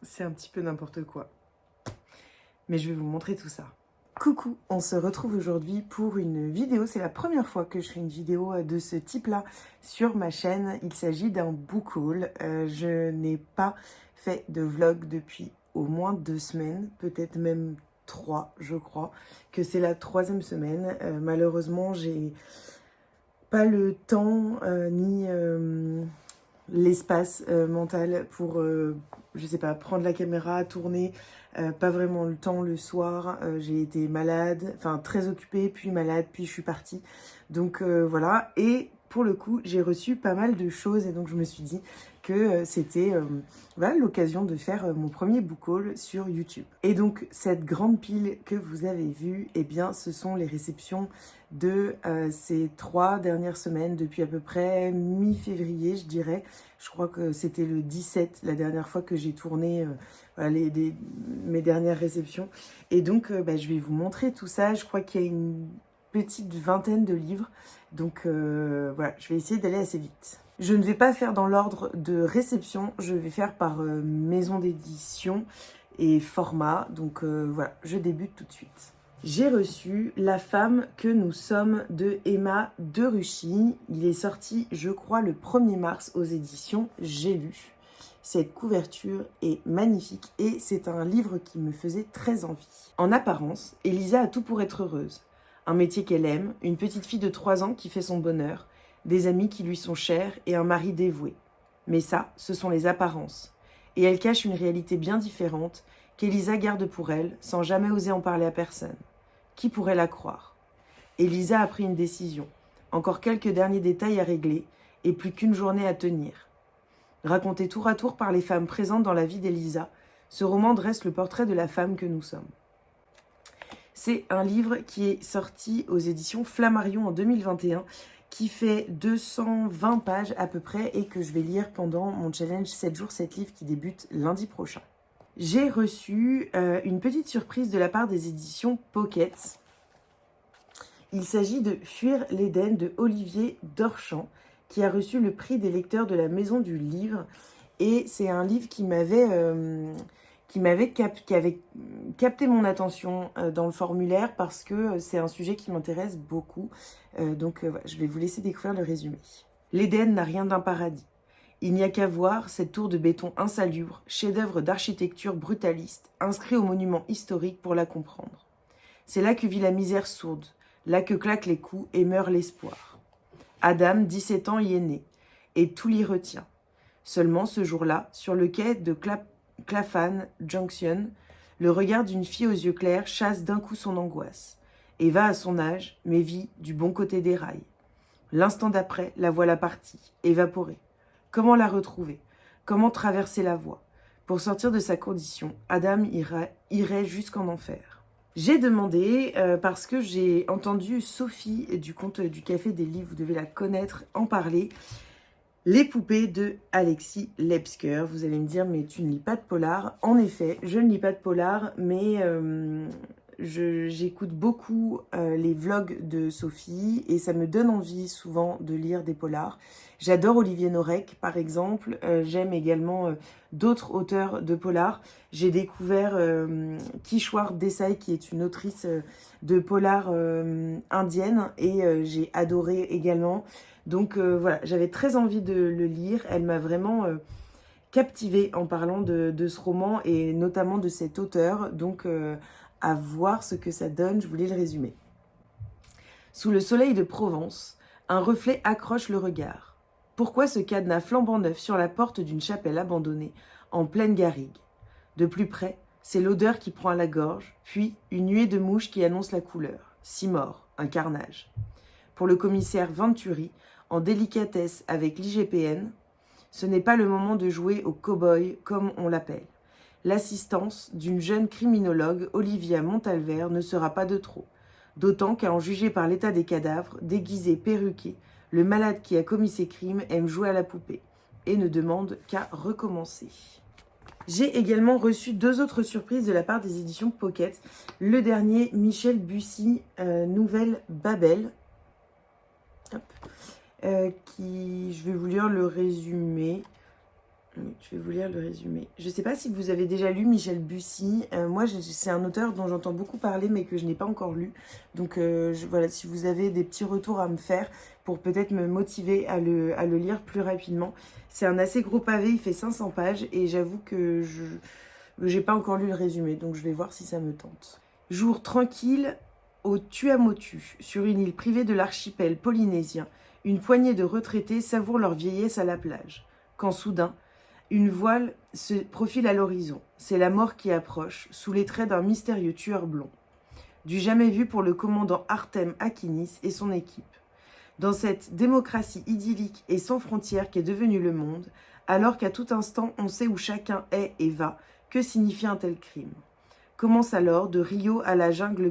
c'est un petit peu n'importe quoi. Mais je vais vous montrer tout ça. Coucou, on se retrouve aujourd'hui pour une vidéo. C'est la première fois que je fais une vidéo de ce type-là sur ma chaîne. Il s'agit d'un book haul. Je n'ai pas fait de vlog depuis au moins 2 semaines, peut-être même 3, je crois, que c'est la 3e semaine. Malheureusement, j'ai pas le temps ni l'espace mental pour, je sais pas, prendre la caméra, tourner. Pas vraiment le temps le soir. J'ai été malade, enfin très occupée, puis malade, puis je suis partie. Donc voilà. Et pour le coup, j'ai reçu pas mal de choses et donc je me suis dit que c'était voilà, l'occasion de faire mon premier book haul sur YouTube. Et donc cette grande pile que vous avez vue, eh bien ce sont les réceptions de ces 3 dernières semaines, depuis à peu près mi-février, je dirais. Je crois que c'était le 17, la dernière fois que j'ai tourné voilà, mes dernières réceptions. Et donc, je vais vous montrer tout ça. Je crois qu'il y a une petite vingtaine de livres. Donc, voilà, je vais essayer d'aller assez vite. Je ne vais pas faire dans l'ordre de réception. Je vais faire par maison d'édition et format. Donc, voilà, je débute tout de suite. J'ai reçu La femme que nous sommes de Emma Deruchy. Il est sorti, je crois, le 1er mars aux éditions J'ai lu. Cette couverture est magnifique et c'est un livre qui me faisait très envie. En apparence, Elisa a tout pour être heureuse. Un métier qu'elle aime, une petite fille de 3 ans qui fait son bonheur, des amis qui lui sont chers et un mari dévoué. Mais ça, ce sont les apparences. Et elle cache une réalité bien différente qu'Elisa garde pour elle sans jamais oser en parler à personne. Qui pourrait la croire? Elisa a pris une décision. Encore quelques derniers détails à régler et plus qu'une journée à tenir. Raconté tour à tour par les femmes présentes dans la vie d'Elisa, ce roman dresse le portrait de la femme que nous sommes. C'est un livre qui est sorti aux éditions Flammarion en 2021, qui fait 220 pages à peu près et que je vais lire pendant mon challenge 7 jours 7 livres qui débute lundi prochain. J'ai reçu une petite surprise de la part des éditions Pocket. Il s'agit de Fuir l'Éden de Olivier Dorchamp, qui a reçu le prix des lecteurs de la Maison du Livre. Et c'est un livre qui avait capté mon attention dans le formulaire parce que c'est un sujet qui m'intéresse beaucoup. Donc voilà, je vais vous laisser découvrir le résumé. L'Éden n'a rien d'un paradis. Il n'y a qu'à voir cette tour de béton insalubre, chef-d'œuvre d'architecture brutaliste, inscrit au monument historique pour la comprendre. C'est là que vit la misère sourde, là que claquent les coups et meurt l'espoir. Adam, 17 ans, y est né, et tout l'y retient. Seulement, ce jour-là, sur le quai de Clapham Junction, le regard d'une fille aux yeux clairs chasse d'un coup son angoisse. Eva a son âge, mais vit du bon côté des rails. L'instant d'après, la voilà partie, évaporée. Comment la retrouver? Comment traverser la voie? Pour sortir de sa condition, Adam irait jusqu'en enfer. J'ai demandé, parce que j'ai entendu Sophie du compte du Café des Livres, vous devez la connaître, en parler, Les poupées de Alexis Lebsker. Vous allez me dire, mais tu ne lis pas de polar. En effet, je ne lis pas de polar, mais j'écoute beaucoup les vlogs de Sophie et ça me donne envie souvent de lire des polars. J'adore Olivier Norek, par exemple. J'aime également d'autres auteurs de polars. J'ai découvert Kishwar Desai, qui est une autrice de polar indienne, et j'ai adoré également. Donc voilà, j'avais très envie de le lire. Elle m'a vraiment captivée en parlant de ce roman et notamment de cet auteur. Donc à voir ce que ça donne, je voulais le résumer. Sous le soleil de Provence, un reflet accroche le regard. Pourquoi ce cadenas flambant neuf sur la porte d'une chapelle abandonnée en pleine garrigue? De plus près, c'est l'odeur qui prend à la gorge, puis une nuée de mouches qui annonce la couleur. 6 morts, un carnage. Pour le commissaire Venturi, en délicatesse avec l'IGPN, ce n'est pas le moment de jouer au cow-boy comme on l'appelle. L'assistance d'une jeune criminologue, Olivia Montalver, ne sera pas de trop. D'autant qu'à en juger par l'état des cadavres, déguisé, perruqué, le malade qui a commis ces crimes aime jouer à la poupée et ne demande qu'à recommencer. J'ai également reçu 2 autres surprises de la part des éditions Pocket. Le dernier, Michel Bussy, Nouvelle Babel. Je vais vous lire le résumé. Oui, je vais vous lire le résumé. Je ne sais pas si vous avez déjà lu Michel Bussy. Moi, c'est un auteur dont j'entends beaucoup parler, mais que je n'ai pas encore lu. Donc voilà, si vous avez des petits retours à me faire pour peut-être me motiver à le lire plus rapidement. C'est un assez gros pavé, il fait 500 pages et j'avoue que je n'ai pas encore lu le résumé, donc je vais voir si ça me tente. Jour tranquille au Tuamotu, sur une île privée de l'archipel polynésien, une poignée de retraités savourent leur vieillesse à la plage. Quand soudain, une voile se profile à l'horizon. C'est la mort qui approche, sous les traits d'un mystérieux tueur blond. Du jamais vu pour le commandant Artem Akinis et son équipe. Dans cette démocratie idyllique et sans frontières qu'est devenue le monde, alors qu'à tout instant on sait où chacun est et va, que signifie un tel crime? Commence alors, de Rio à la jungle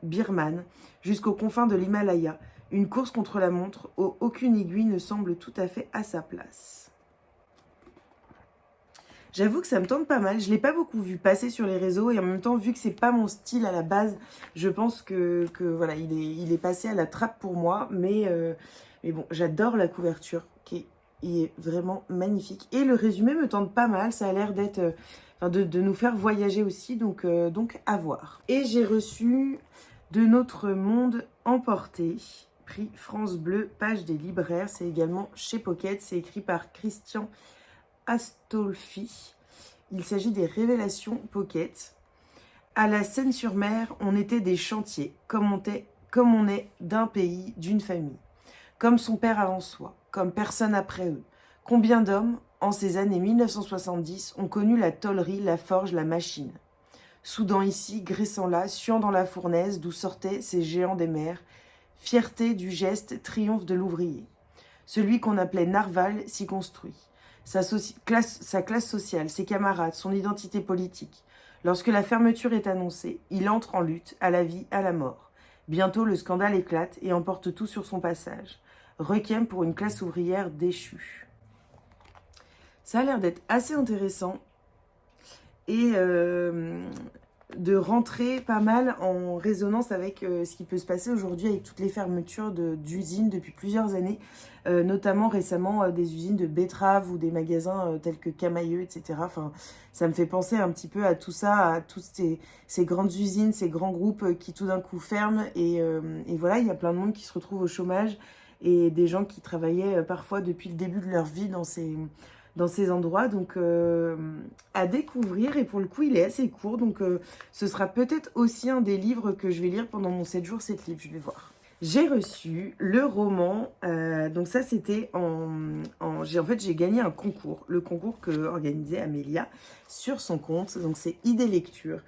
birmane, jusqu'aux confins de l'Himalaya, une course contre la montre où aucune aiguille ne semble tout à fait à sa place. J'avoue que ça me tente pas mal. Je ne l'ai pas beaucoup vu passer sur les réseaux et en même temps, vu que c'est pas mon style à la base, je pense que voilà, il est passé à la trappe pour moi. Mais bon, j'adore la couverture qui est vraiment magnifique. Et le résumé me tente pas mal. Ça a l'air d'être de nous faire voyager aussi, donc à voir. Et j'ai reçu De notre monde emporté, prix France Bleu, page des libraires. C'est également chez Pocket. C'est écrit par Christian Astolfi. Il s'agit des Révélations Pocket. À la Seine-sur-Mer, on était des chantiers, comme on est d'un pays, d'une famille. Comme son père avant soi, comme personne après eux. Combien d'hommes, en ces années 1970, ont connu la tôlerie, la forge, la machine? Soudant ici, graissant là, suant dans la fournaise d'où sortaient ces géants des mers. Fierté du geste, triomphe de l'ouvrier. Celui qu'on appelait Narval s'y construit. Sa classe sociale, ses camarades, son identité politique. Lorsque la fermeture est annoncée, il entre en lutte, à la vie, à la mort. Bientôt, le scandale éclate et emporte tout sur son passage. Requiem pour une classe ouvrière déchue. Ça a l'air d'être assez intéressant et de rentrer pas mal en résonance avec ce qui peut se passer aujourd'hui avec toutes les fermetures d'usines depuis plusieurs années, notamment récemment des usines de betteraves ou des magasins tels que Camailleux, etc. Enfin, ça me fait penser un petit peu à tout ça, à toutes ces grandes usines, ces grands groupes qui tout d'un coup ferment et voilà, il y a plein de monde qui se retrouve au chômage et des gens qui travaillaient parfois depuis le début de leur vie dans ces endroits, donc à découvrir. Et pour le coup, il est assez court, donc ce sera peut-être aussi un des livres que je vais lire pendant mon 7 jours, 7 livres, je vais voir. J'ai reçu le roman, donc ça c'était en fait j'ai gagné un concours, le concours que organisait Amélia sur son compte, donc c'est Idée Lecture,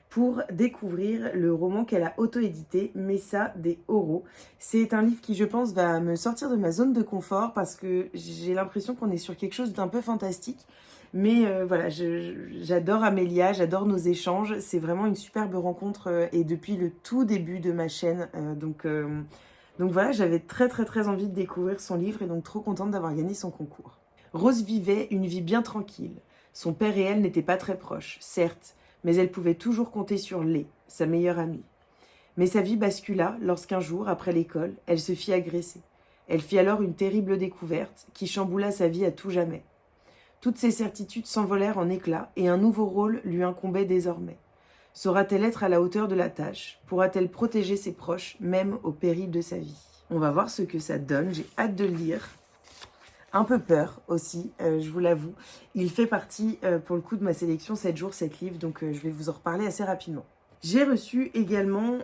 pour découvrir le roman qu'elle a auto-édité, Messa des Oro. C'est un livre qui, je pense, va me sortir de ma zone de confort parce que j'ai l'impression qu'on est sur quelque chose d'un peu fantastique. Mais voilà, j'adore Amélia, j'adore nos échanges. C'est vraiment une superbe rencontre et depuis le tout début de ma chaîne. Donc voilà, j'avais très très très envie de découvrir son livre et donc trop contente d'avoir gagné son concours. Rose vivait une vie bien tranquille. Son père et elle n'étaient pas très proches, certes, mais elle pouvait toujours compter sur Lé, sa meilleure amie. Mais sa vie bascula lorsqu'un jour, après l'école, elle se fit agresser. Elle fit alors une terrible découverte qui chamboula sa vie à tout jamais. Toutes ses certitudes s'envolèrent en éclats et un nouveau rôle lui incombait désormais. Saura-t-elle être à la hauteur de la tâche? Pourra-t-elle protéger ses proches, même au péril de sa vie? On va voir ce que ça donne, j'ai hâte de le lire. Un peu peur aussi, je vous l'avoue. Il fait partie, pour le coup, de ma sélection 7 jours, 7 livres, donc je vais vous en reparler assez rapidement. J'ai reçu également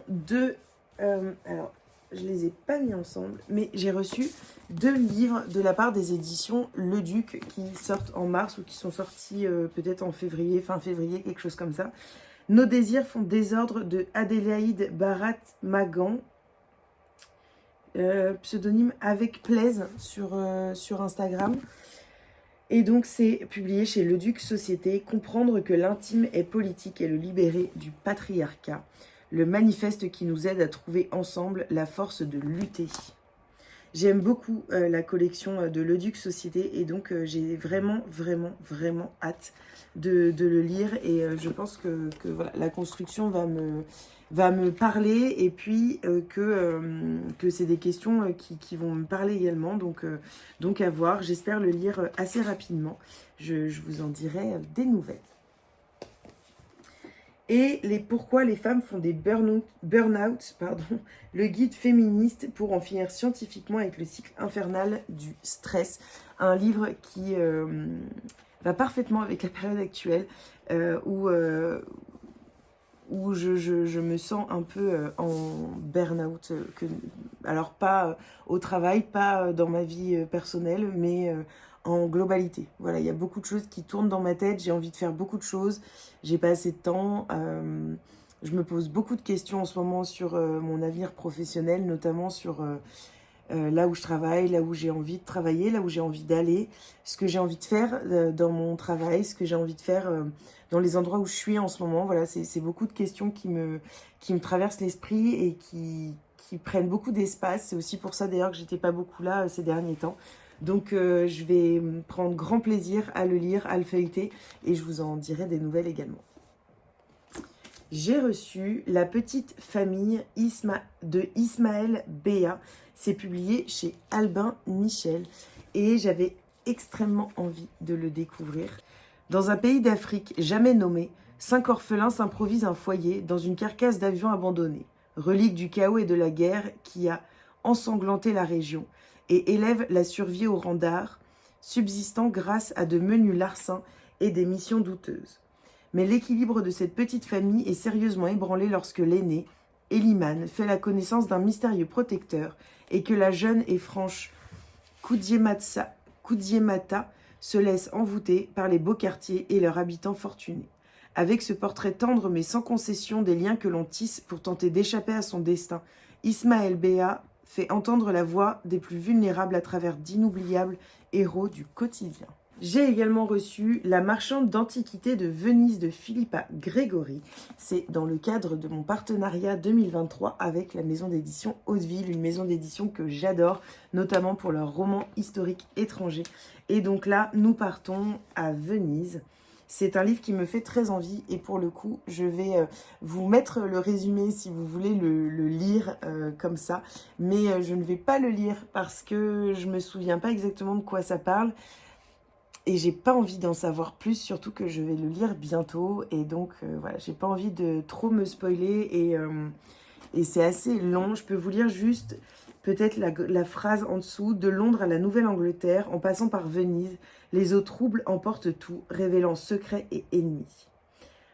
alors, je les ai pas mis ensemble, mais j'ai reçu 2 livres de la part des éditions Le Duc qui sortent en mars ou qui sont sortis peut-être en février, fin février, quelque chose comme ça. Nos désirs font désordre de Adélaïde Barat-Magan. Pseudonyme Avec Plaise sur Instagram. Et donc c'est publié chez Le Duc Société. Comprendre que l'intime est politique et le libérer du patriarcat. Le manifeste qui nous aide à trouver ensemble la force de lutter. J'aime beaucoup la collection de Le Duc Société et donc j'ai vraiment hâte de le lire et je pense que voilà, la construction va va me parler et puis que c'est des questions qui vont me parler également. Donc à voir, j'espère le lire assez rapidement. Je vous en dirai des nouvelles. Et pourquoi les femmes font des burn-out, le guide féministe pour en finir scientifiquement avec le cycle infernal du stress. Un livre qui va parfaitement avec la période actuelle où je me sens un peu en burn-out. Alors pas au travail, pas dans ma vie personnelle, mais en globalité. Voilà, il y a beaucoup de choses qui tournent dans ma tête, j'ai envie de faire beaucoup de choses, j'ai pas assez de temps. Je me pose beaucoup de questions en ce moment sur mon avenir professionnel, notamment sur là où je travaille, là où j'ai envie de travailler, là où j'ai envie d'aller, ce que j'ai envie de faire dans mon travail, ce que j'ai envie de faire dans les endroits où je suis en ce moment. Voilà, c'est beaucoup de questions qui me traversent l'esprit et qui prennent beaucoup d'espace. C'est aussi pour ça d'ailleurs que j'étais pas beaucoup là ces derniers temps. Donc je vais prendre grand plaisir à le lire, à le feuilleter et je vous en dirai des nouvelles également. J'ai reçu La petite famille de Ismaël Béat. C'est publié chez Albin Michel et j'avais extrêmement envie de le découvrir. Dans un pays d'Afrique jamais nommé, 5 orphelins s'improvisent un foyer dans une carcasse d'avion abandonné, relique du chaos et de la guerre qui a ensanglanté la région et élève la survie au rang d'art, subsistant grâce à de menus larcins et des missions douteuses. Mais l'équilibre de cette petite famille est sérieusement ébranlé lorsque l'aîné, Eliman, fait la connaissance d'un mystérieux protecteur et que la jeune et franche Kudiemata se laisse envoûter par les beaux quartiers et leurs habitants fortunés. Avec ce portrait tendre mais sans concession des liens que l'on tisse pour tenter d'échapper à son destin, Ismaël Béat fait entendre la voix des plus vulnérables à travers d'inoubliables héros du quotidien. J'ai également reçu La marchande d'antiquités de Venise de Philippa Gregori. C'est dans le cadre de mon partenariat 2023 avec la maison d'édition Hauteville, une maison d'édition que j'adore, notamment pour leurs romans historiques étrangers. Et donc là, nous partons à Venise. C'est un livre qui me fait très envie et pour le coup, je vais vous mettre le résumé si vous voulez le lire comme ça. Mais je ne vais pas le lire parce que je ne me souviens pas exactement de quoi ça parle. Et j'ai pas envie d'en savoir plus, surtout que je vais le lire bientôt. Et donc, voilà, j'ai pas envie de trop me spoiler. Et c'est assez long. Je peux vous lire juste peut-être la phrase en dessous. De Londres à la Nouvelle-Angleterre, en passant par Venise, les eaux troubles emportent tout, révélant secrets et ennemis.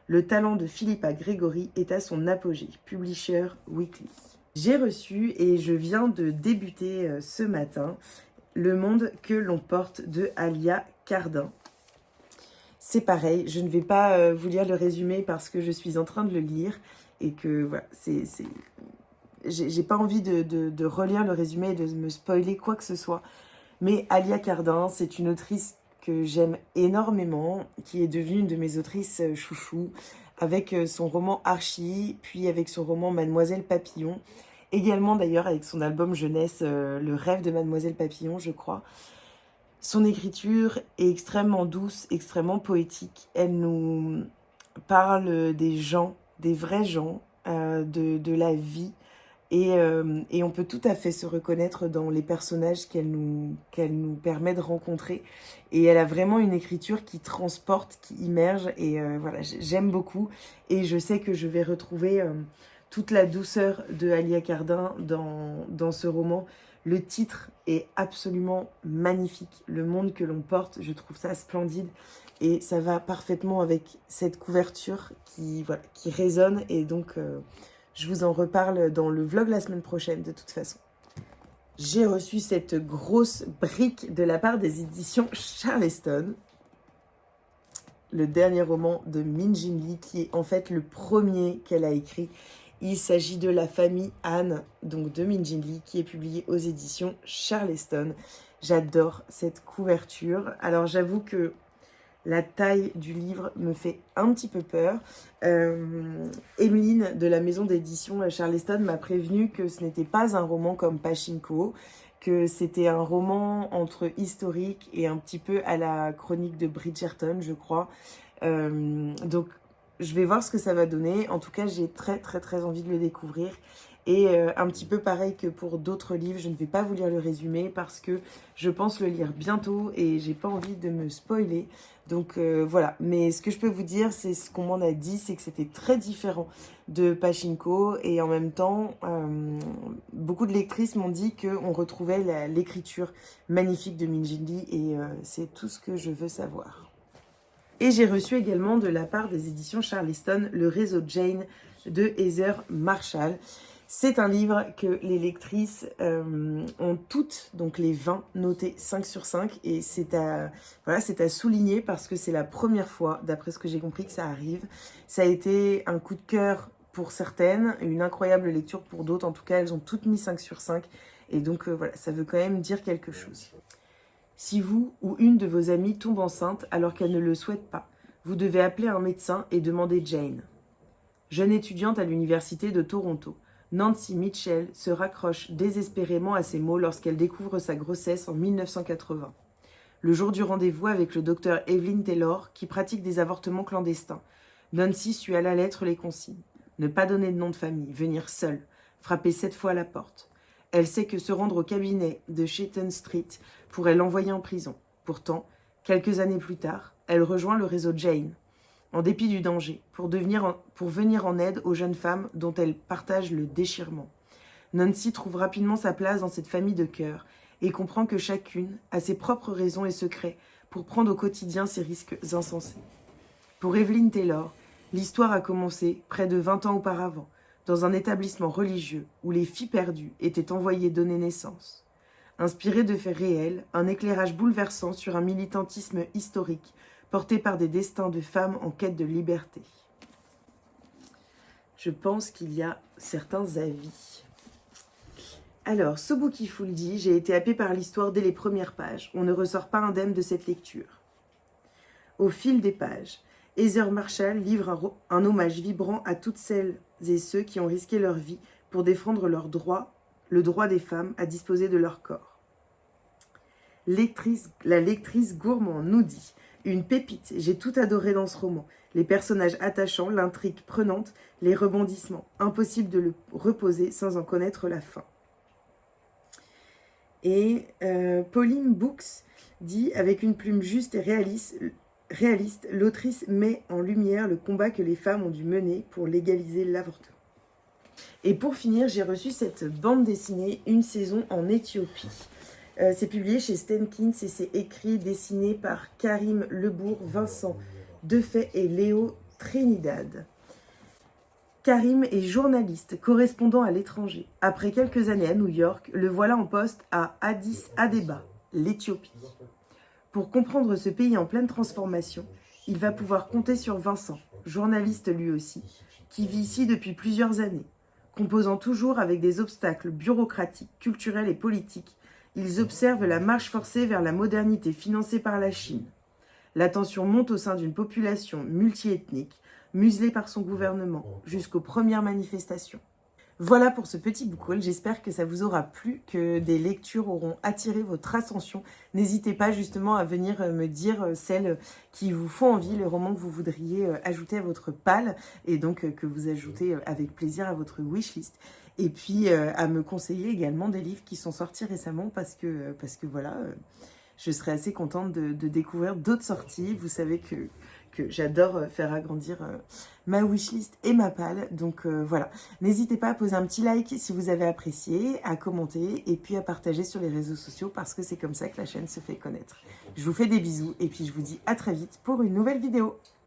Le talent de Philippa Gregori est à son apogée. Publisher Weekly. J'ai reçu et je viens de débuter ce matin Le monde que l'on porte de Alia Cardin. C'est pareil, je ne vais pas vous lire le résumé parce que je suis en train de le lire et que voilà, j'ai pas envie de relire le résumé et de me spoiler quoi que ce soit. Mais Alia Cardin, c'est une autrice que j'aime énormément, qui est devenue une de mes autrices chouchou, avec son roman Archie, puis avec son roman Mademoiselle Papillon, également d'ailleurs avec son album jeunesse Le rêve de Mademoiselle Papillon, je crois. Son écriture est extrêmement douce, extrêmement poétique. Elle nous parle des gens, des vrais gens, de la vie. Et on peut tout à fait se reconnaître dans les personnages qu'elle nous permet de rencontrer. Et elle a vraiment une écriture qui transporte, qui immerge. Et voilà, j'aime beaucoup. Et je sais que je vais retrouver toute la douceur de Alia Cardin dans ce roman. Le titre est absolument magnifique. Le monde que l'on porte, je trouve ça splendide. Et ça va parfaitement avec cette couverture qui résonne. Et donc, je vous en reparle dans le vlog la semaine prochaine, de toute façon. J'ai reçu cette grosse brique de la part des éditions Charleston. Le dernier roman de Min Jin Lee, qui est en fait le premier qu'elle a écrit. Il s'agit de La famille Anne, donc de Min Jin Lee, qui est publié aux éditions Charleston. J'adore cette couverture. Alors j'avoue que la taille du livre me fait un petit peu peur. Emeline de la maison d'édition Charleston m'a prévenu que ce n'était pas un roman comme Pachinko, que c'était un roman entre historique et un petit peu à la chronique de Bridgerton, je crois. Donc je vais voir ce que ça va donner. En tout cas, j'ai très très très envie de le découvrir. Et un petit peu pareil que pour d'autres livres, je ne vais pas vous lire le résumé parce que je pense le lire bientôt et j'ai pas envie de me spoiler. Donc voilà, mais ce que je peux vous dire, c'est ce qu'on m'en a dit, c'est que c'était très différent de Pachinko et en même temps, beaucoup de lectrices m'ont dit qu'on retrouvait l'écriture magnifique de Minji Lee et c'est tout ce que je veux savoir. Et j'ai reçu également de la part des éditions Charleston le réseau Jane de Heather Marshall. C'est un livre que les lectrices ont toutes, donc les 20, notés 5 sur 5. Et c'est à souligner parce que c'est la première fois, d'après ce que j'ai compris, que ça arrive. Ça a été un coup de cœur pour certaines, une incroyable lecture pour d'autres. En tout cas, elles ont toutes mis 5 sur 5. Et donc voilà, ça veut quand même dire quelque chose. Si vous ou une de vos amies tombe enceinte alors qu'elle ne le souhaite pas, vous devez appeler un médecin et demander Jane. Jeune étudiante à l'université de Toronto, Nancy Mitchell se raccroche désespérément à ces mots lorsqu'elle découvre sa grossesse en 1980. Le jour du rendez-vous avec le docteur Evelyn Taylor, qui pratique des avortements clandestins, Nancy suit à la lettre les consignes. Ne pas donner de nom de famille, venir seule, frapper 7 fois à la porte. Elle sait que se rendre au cabinet de Chetton Street pourrait l'envoyer en prison. Pourtant, quelques années plus tard, elle rejoint le réseau Jane, en dépit du danger, pour venir en aide aux jeunes femmes dont elle partage le déchirement. Nancy trouve rapidement sa place dans cette famille de cœur et comprend que chacune a ses propres raisons et secrets pour prendre au quotidien ces risques insensés. Pour Evelyn Taylor, l'histoire a commencé près de 20 ans auparavant, dans un établissement religieux où les filles perdues étaient envoyées donner naissance. Inspiré de faits réels, un éclairage bouleversant sur un militantisme historique porté par des destins de femmes en quête de liberté. Je pense qu'il y a certains avis. Alors, Sobukiful dit « J'ai été happée par l'histoire dès les premières pages. On ne ressort pas indemne de cette lecture. » Au fil des pages, Heather Marshall livre un hommage vibrant à toutes celles et ceux qui ont risqué leur vie pour défendre le droit des femmes à disposer de leur corps. La lectrice gourmand nous dit « Une pépite, j'ai tout adoré dans ce roman. Les personnages attachants, l'intrigue prenante, les rebondissements. Impossible de le reposer sans en connaître la fin. » Et Pauline Books dit « Avec une plume juste et réaliste, l'autrice met en lumière le combat que les femmes ont dû mener pour légaliser l'avortement. » Et pour finir, j'ai reçu cette bande dessinée, Une saison en Éthiopie. C'est publié chez Stenkins et c'est écrit, dessiné par Karim Lebourg, Vincent Defay et Léo Trinidad. Karim est journaliste, correspondant à l'étranger. Après quelques années à New York, le voilà en poste à Addis Abeba, l'Éthiopie. Pour comprendre ce pays en pleine transformation, il va pouvoir compter sur Vincent, journaliste lui aussi, qui vit ici depuis plusieurs années. Composant toujours avec des obstacles bureaucratiques, culturels et politiques, ils observent la marche forcée vers la modernité financée par la Chine. La tension monte au sein d'une population multiethnique, muselée par son gouvernement, jusqu'aux premières manifestations. Voilà pour ce petit book haul, j'espère que ça vous aura plu, que des lectures auront attiré votre attention. N'hésitez pas justement à venir me dire celles qui vous font envie, les romans que vous voudriez ajouter à votre palle et donc que vous ajoutez avec plaisir à votre wishlist. Et puis à me conseiller également des livres qui sont sortis récemment parce que voilà, je serais assez contente de découvrir d'autres sorties. Vous savez que j'adore faire agrandir ma wishlist et ma palle. Donc voilà, n'hésitez pas à poser un petit like si vous avez apprécié, à commenter et puis à partager sur les réseaux sociaux parce que c'est comme ça que la chaîne se fait connaître. Je vous fais des bisous et puis je vous dis à très vite pour une nouvelle vidéo.